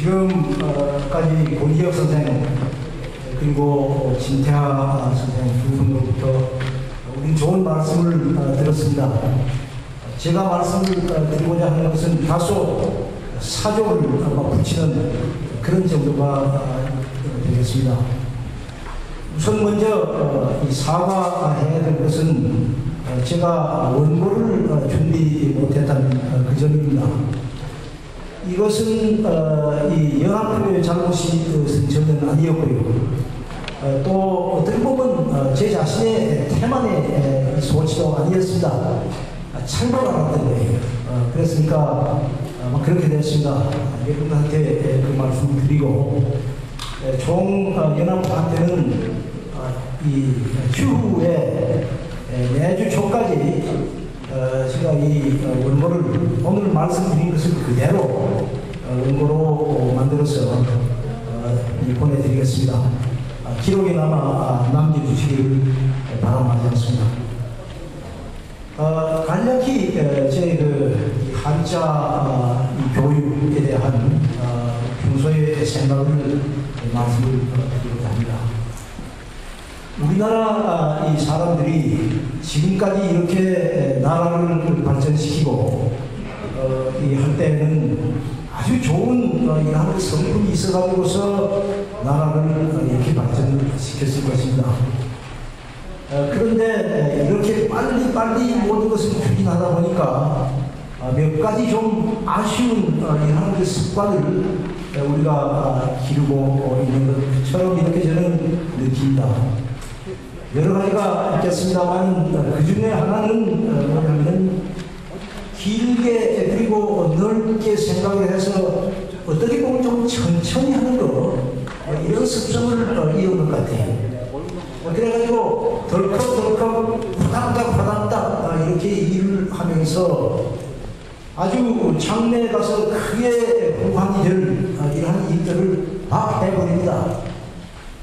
지금까지 고리혁 선생 그리고 진태하 선생 두 분으로부터 우리 좋은 말씀을 들었습니다. 제가 말씀을 드리고자 하는 것은 다소 사족을 붙이는 그런 정도가 되겠습니다. 우선 먼저 이 사과해야 될 것은 제가 원고를 준비 못했다는 그 점입니다. 이것은 이 연합회의 잘못이 전혀 아니었고요. 또 어떻게 보면 제 자신의 태만의 소치도 아니었습니다. 잘못 알았던 거예요. 그랬으니까 그렇게 됐습니다. 여러분한테 그 말씀 드리고 종연합회한테는 이 추후에 내주 초까지 제가 이 원고를 오늘 말씀드린 것을 그대로 원고로 만들어서 보내드리겠습니다. 기록에나마 남겨주시길 바람하지 않습니다. 간략히 제 그 한자 교육에 대한 평소의 생각을 말씀을 드리고자 합니다. 우리나라 이 사람들이 지금까지 이렇게 나라를 발전시키고 할 때는 아주 좋은 이러한 성품이 있어가지고서 나라를 이렇게 발전시켰을 것입니다. 그런데 이렇게 빨리 모든 것을 추진하다 보니까 몇 가지 좀 아쉬운 이러한 습관을 우리가 기르고 있는 것처럼 이렇게 저는 느낍니다. 여러 가지가 있겠습니다만 그 중에 하나는 뭐냐면 길게 그리고 넓게 생각을 해서 어떻게 보면 좀 천천히 하는 거 이런 습성을 이어온 것 같아요. 그래가지고 덜컥덜컥 후닥닥 이렇게 일을 하면서 아주 장래에 가서 크게 후환이 될 이러한 일들을 막 해버립니다.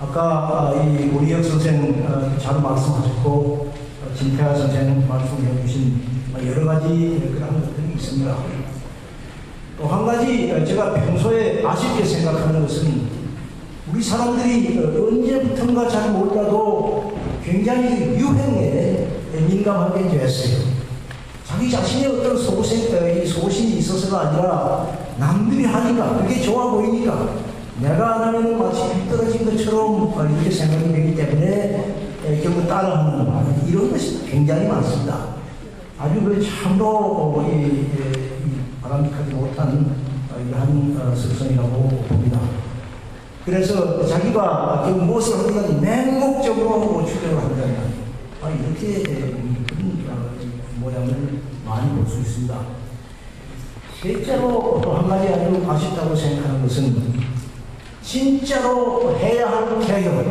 아까 이 고리혁 선생 잘 말씀하셨고 진태하 선생 말씀해 주신 여러 가지 그런 것들이 있습니다. 또 한 가지 제가 평소에 아쉽게 생각하는 것은 우리 사람들이 언제부턴가 잘 몰라도 굉장히 유행에 민감하게 됐어요. 자기 자신의 어떤 소신이 있어서가 아니라 남들이 하니까 그게 좋아 보이니까 내가 안 하면 마치 떨어진 것처럼 이렇게 생각이 되기 때문에 결국 따라하는 이런 것이 굉장히 많습니다. 아주 그 참으로 바람직하지 못한 이러한 습성이라고 봅니다. 그래서 자기가 무엇을 하든지 맹목적으로 추적을 한다면 이렇게 그런 모양을 많이 볼 수 있습니다. 실제로 또 한 가지 아주 아쉽다고 생각하는 것은 진짜로 해야 할 개혁,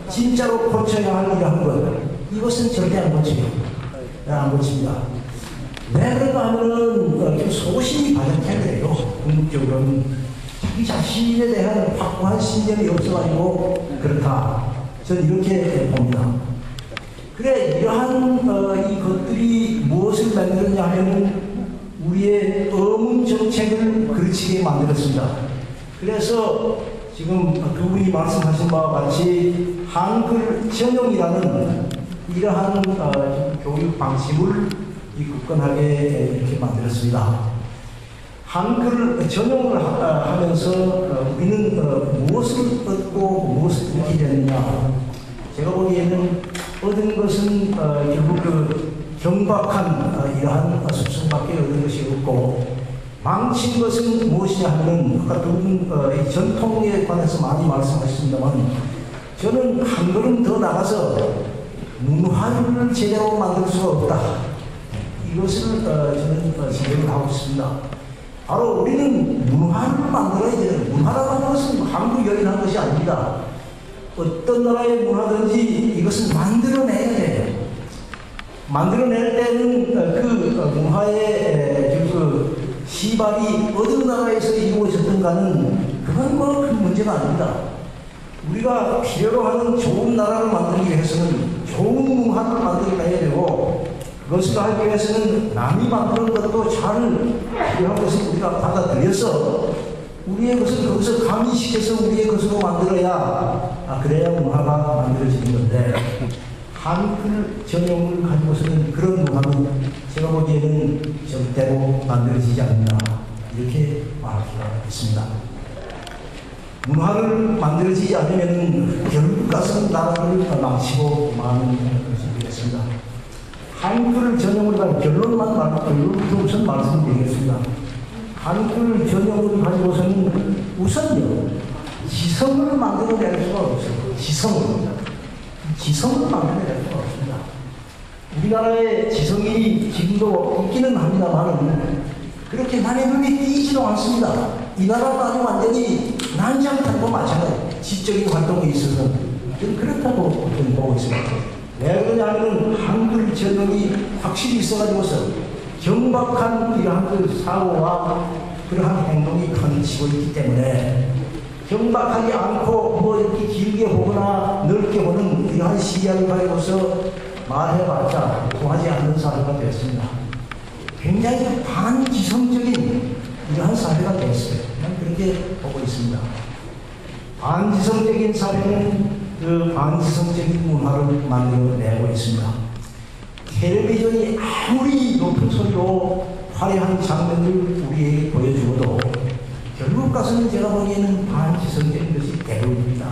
진짜로 고쳐야 할 이러한 것, 이것은 절대 안 고쳐요. 안 고칩니다. 왜 그런가 하면은 소신이 바닥해야 돼요. 궁극적으로는 자기 자신에 대한 확고한 신념이 없어가지고 그렇다. 저는 이렇게 봅니다. 그래, 이러한 이것들이 무엇을 만들었냐 하면 우리의 어문 정책을 그르치게 만들었습니다. 그래서 지금 두 분이 말씀하신 바와 같이 한글 전용이라는 이러한 교육 방식을 굳건하게 이렇게 만들었습니다. 한글 전용을 하면서 우리는 무엇을 얻고 무엇을 잃게 되느냐. 제가 보기에는 얻은 것은 결국 그 경박한 이러한 습성밖에 얻은 것이 없고 망친 것은 무엇이냐 하면 아까 두 분 전통에 관해서 많이 말씀하셨습니다만 저는 한 걸음 더 나가서 문화를 제대로 만들 수가 없다. 이것을 저는 생각을 하고 있습니다. 바로 우리는 문화를 만들어야 돼요. 문화라고 하는 것은 한국 여인한 것이 아닙니다. 어떤 나라의 문화든지 이것을 만들어내야 돼요. 만들어낼 때는 그 문화의 그 시발이 어느 나라에서 이루어졌던가는 그건 뭐 큰 문제가 아닙니다. 우리가 필요로 하는 좋은 나라를 만들기 위해서는 좋은 문화를 만들어내야 되고 그것을 하기 위해서는 남이 만드는 것도 잘 필요한 것을 우리가 받아들여서 우리의 것을 거기서 가미시켜서 우리의 것으로 만들어야 그래야 문화가 만들어지는 건데 한글 전용을 가지고서는 그런 문화는 제가 보기에는 절대로 만들어지지 않는다 이렇게 말하기가 하겠습니다. 문화를 만들어지지 않으면 결국 가서 나라를 망치고 마는 것이 되겠습니다. 한글 전용을 가지고 결론부터 우선 말씀드리겠습니다. 한글 전용을 가지고서는 우선요 지성을 만들어낼 수가 없어요. 지성을 만들어낼 수가 없습니다. 우리나라의 지성이 지금도 있기는 합니다만 그렇게 남의 눈에 띄지도 않습니다. 이 나라는 아주 완전히 난장판과 마찬가지 지적인 활동에 있어서 그렇다고 저는 보고 있습니다. 왜 그러냐면 한글 전용이 확실히 있어가지고서 경박한 이러한 그 사고와 그러한 행동이 가미치고 있기 때문에 경박하지 않고 뭐 이렇게 길게 보거나 넓게 보는 이러한 시야를 가지고서 말해봤자 통하지 않는 사회가 되었습니다. 굉장히 반지성적인 이러한 사회가 되었어요. 난 그렇게 보고 있습니다. 반지성적인 사회는 그 반지성적인 문화를 만들어내고 있습니다. 텔레비전이 아무리 높은 소리로 화려한 장면을 우리에게 보여주어도 결국 가서는 제가 보기에는 반지성적인 것이 대부분입니다.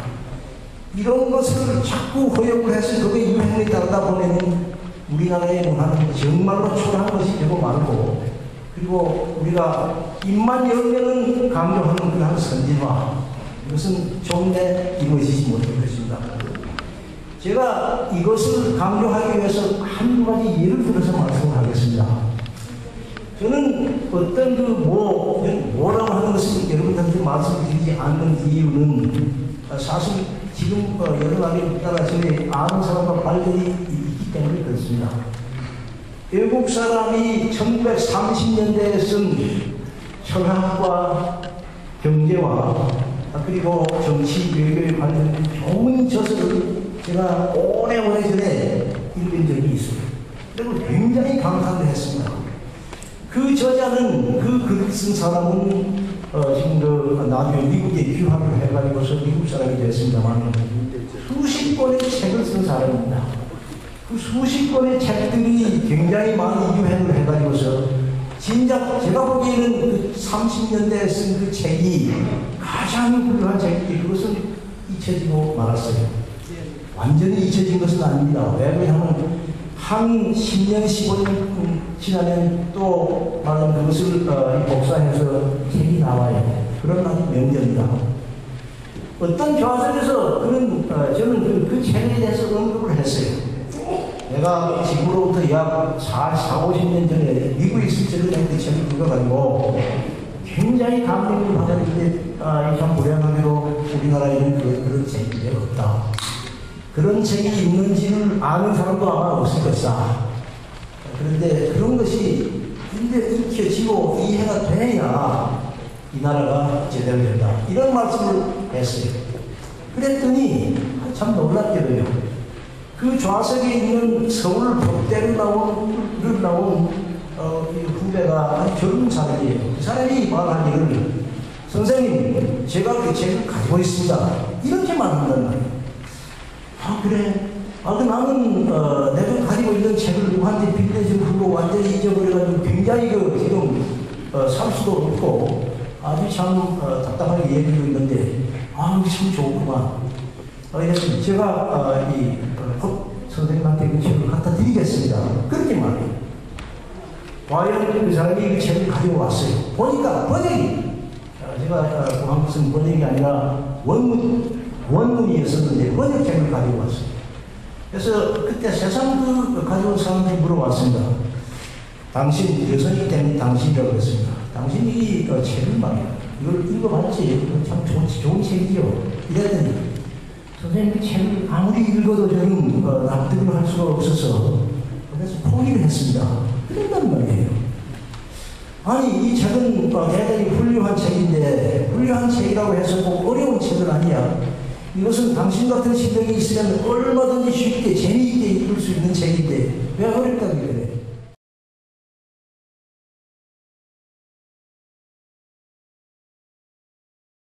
이런 것을 자꾸 허용을 해서 그게 유행에 따르다 보면 우리나라의 문화는 정말로 초라한 것이 되고 말고 그리고 우리가 입만 열면은 강조하는 그런 선진화 이것은 종래 이루어지지 못할 것입니다. 제가 이것을 강조하기 위해서 한 가지 예를 들어서 말씀을 하겠습니다. 저는 어떤 뭐라고 하는 것을 여러분들한테 말씀드리지 않는 이유는 사실 지금 여러 가지 따라 저희 아는 사람과 발견이 있기 때문에 그렇습니다. 외국 사람이 1930년대에 쓴 철학과 경제와 그리고 정치 외교에 관련된 좋은 저서를 제가 오래오래 전에 읽은 적이 있어요. 그리고 굉장히 감탄을 했습니다. 그 저자는 그 글을 쓴 사람은 지금 나중에 미국에 유학을 해가지고서 미국 사람이 됐습니다만 수십 권의 책을 쓴 사람입니다. 그 수십 권의 책들이 굉장히 많이 유행을 해가지고서 진작 제가 보기에는 그 30년대에 쓴 그 책이 가장 훌륭한 책이 그것은 잊혀지고 말았어요. 완전히 잊혀진 것은 아닙니다. 왜냐하면 한 10년, 15년 지나면 또 말하면 그것을 복사해서 책이 나와요. 그런 아주 명제입니다. 어떤 교과서에서 저는 그 책에 대해서 언급을 했어요. 내가 지금으로부터 약 50년 전에 미국에 있을 적에 그 책을 읽어가지고 굉장히 감동을 받았는데 참 불행하게도 우리나라에는 그런 책이 없다. 그런 책이 있는지를 아는 사람도 아마 없을 것이다. 그런데 그런 것이 익혀지고 이해가 돼야 이 나라가 제대로 된다. 이런 말씀을 했어요. 그랬더니 참 놀랍게도요. 그 좌석에 있는 서울 법대로 나온 후배가 젊은 사람이에요. 그 사람이 말하기를 선생님 제가 그 책을 가지고 있습니다. 이렇게 말한단 말이에요. 그래. 나는 내가 가지고 있는 책을 누구한테 빌려주고 완전히 잊어버려가지고 굉장히 지금 살 수도 없고 아주 참 답답하게 얘기하고 있는데 참 좋구만. 그래서 제가 선생님한테 그 책을 갖다 드리겠습니다. 그렇게 말해요. 과연 그 사람이 그 책을 가지고 왔어요. 보니까 번역이 제가 구한 것은 번역이 아니라 원문이었었는데 번역책을 가지고 왔어요. 그래서 그때 세상 가져온 사람들이 물어봤습니다. 당신 여성이기 때문에 당신이라고 했습니다. 당신이 이 책을 말이야. 이걸 읽어봤지? 참 좋은 책이죠. 이랬더니 선생님 그 책을 아무리 읽어도 저는 납득을 할 수가 없어서 그래서 포기를 했습니다. 그랬단 말이에요. 아니 이 책은 대단히 훌륭한 책인데 훌륭한 책이라고 해서 꼭 어려운 책은 아니야. 이것은 당신 같은 실력이 있으면 얼마든지 쉽게 재미있게 읽을 수 있는 책인데 왜